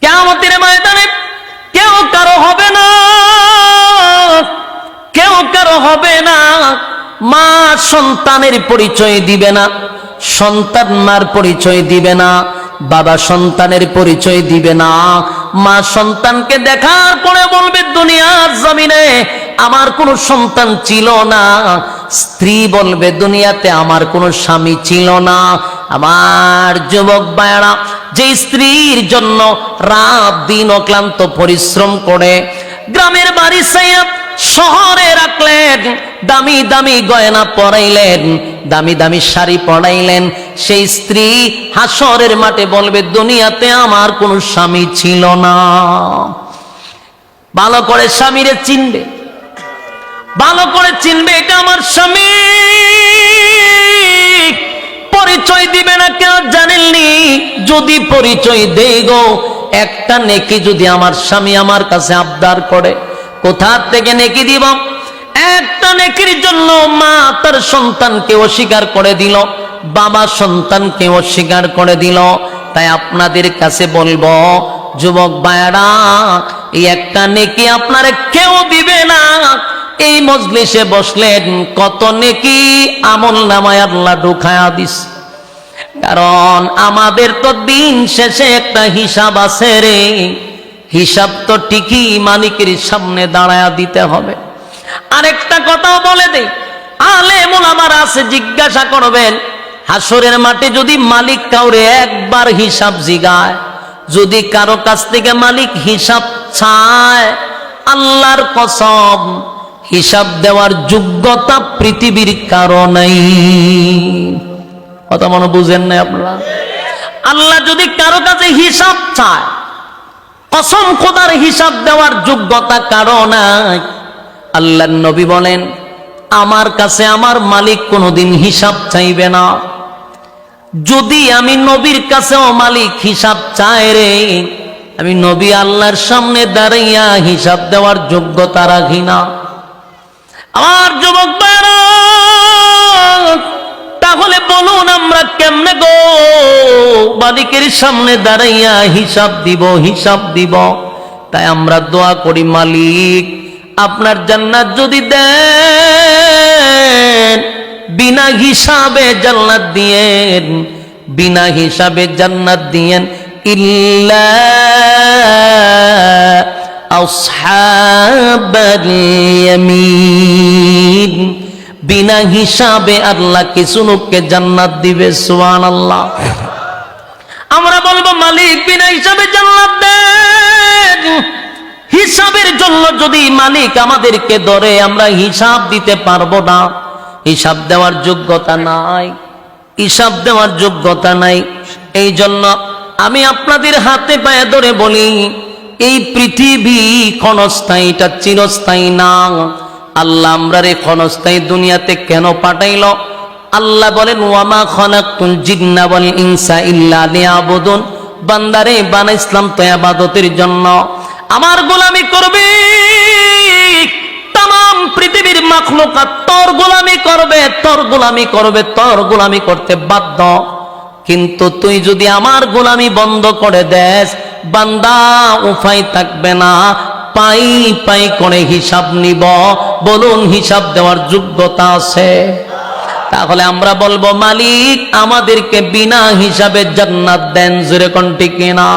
কিয়ামতের ময়দানে কেউ কারো হবে না, কেউ কারো হবে না। মা সন্তানের পরিচয় দিবে না, সন্তান মার পরিচয় দিবে না, বাবা সন্তানের পরিচয় দিবে না। মা সন্তানকে দেখার পরে বলবে দুনিয়ার জমিনে আমার কোনো সন্তান ছিল না। স্ত্রী বলবে দুনিয়াতে আমার কোনো স্বামী ছিল না। আমার যুবক ভাইরা, যে স্ত্রীর জন্য রাত দিন অক্লান্ত পরিশ্রম করে গ্রামের বাড়ি ছাইয়া শহরে রাখলেন, দামি দামি গয়না পরাইলেন, দামি দামি শাড়ি পরাইলেন, সেই স্ত্রী হাসরের মাঠে বলবে দুনিয়াতে আমার কোনো স্বামী ছিল না। ভালো করে স্বামীরে চিনবে, ভালো করে চিনবে এটা আমার স্বামী। পরিচয় দিবে না কেন জানেননি? যদি পরিচয় দেই গো, একটা নেকি যদি আমার স্বামী আমার কাছে আবদার করে, কোথা থেকে নেকি দিব? একটা নেকির জন্য মা তার সন্তানকে অস্বীকার করে দিল, বাবা সন্তানকে অস্বীকার করে দিল। তাই আপনাদের কাছে বলবো যুবক ভাইরা, এই একটা নেকি আপনারে কেউ দিবে না। এই মজলিসে বসলেন, কত নেকি আমল নামায় আল্লাহ ঢুকায়া দিস। কারণ আমাদের তো দিন শেষে একটা হিসাব আছে রে, হিসাব তো ঠিকই মালিকের সামনে দাঁড়ায়া দিতে হবে। আরেকটা কথাও বলে দেই, আলেম ওলামারা আছে, জিজ্ঞাসা করবেন হাসরের মাঠে যদি মালিক কাউরে একবার হিসাব জিগায়, যদি কারো কাছ থেকে মালিক হিসাব চায়, আল্লাহর কসম হিসাব দেওয়ার যোগ্যতা পৃথিবীর কারো নাই। কথা মনে বুঝেন না আপনারা? আল্লাহ যদি কারো কাছে হিসাব চায়, কসম খোদার হিসাব দেওয়ার যোগ্যতা কারো নাই। আল্লাহর নবী বলেন আমার কাছে আমার মালিক কোনোদিন হিসাব চাইবে না। যদি আমি নবীর কাছেও মালিক হিসাব চায় রে, আমি নবী আল্লাহর সামনে দাঁড়াইয়া হিসাব দেওয়ার যোগ্যতা রাখি না। আমার যুবক ভাইরা, তাহলে বলুন আমরা কেমনে গো মালিকের সামনে দাঁড়াইয়া হিসাব দিব, হিসাব দিব? তাই আমরা দোয়া করি, মালিক আপনার জান্নাত যদি দেন, বিনা হিসাবে জান্নাত দিয়েন, বিনা হিসাবে জান্নাত দিয়েন। ইল্লা আসহাবাল ইয়ামিন, বিনা হিসাবে আল্লাহ কিছু লোককে জান্নাত দিবে। সুবহানাল্লাহ। আমরা বলবো মালিক বিনা হিসাবে জান্নাত দেন। হিসাবের জন্য যদি মালিক আমাদেরকে ধরে, আমরা হিসাব দিতে পারবো না, হিসাব দেওয়ার যোগ্যতা নাই, হিসাব দেওয়ার যোগ্যতা নাই। এই জন্য আমি আপনাদের হাতে পায়ে ধরে বলি, এই পৃথিবী ক্ষণস্থায়ী, এটা চিরস্থায়ী না। আল্লাহ আমরা রে ক্ষণস্থায়ী দুনিয়াতে কেন পাঠাইল? আল্লাহ বলেন ওয়ামা খালাকতুল জিন্না ওয়াল ইনসা ইল্লা লিয়াবুদুন, বান্দারে বানাইছিলাম তো ইবাদতের জন্য, আমার গোলামি করবে। तमाम পৃথিবীর মাখলুকাত তোর গোলামি করবে, তোর গোলামি করবে, তোর গোলামি করতে বাধ্য। কিন্তু তুই যদি আমার গোলামি বন্ধ করে দেস, বান্দা উপায় থাকবে না, পাই পাই করে হিসাব নিব। বলুন হিসাব দেওয়ার যোগ্যতা আছে? তাহলে আমরা বলবো মালিক আমাদেরকে বিনা হিসাবে জান্নাত দেন। জোরে কোন ঠিক না?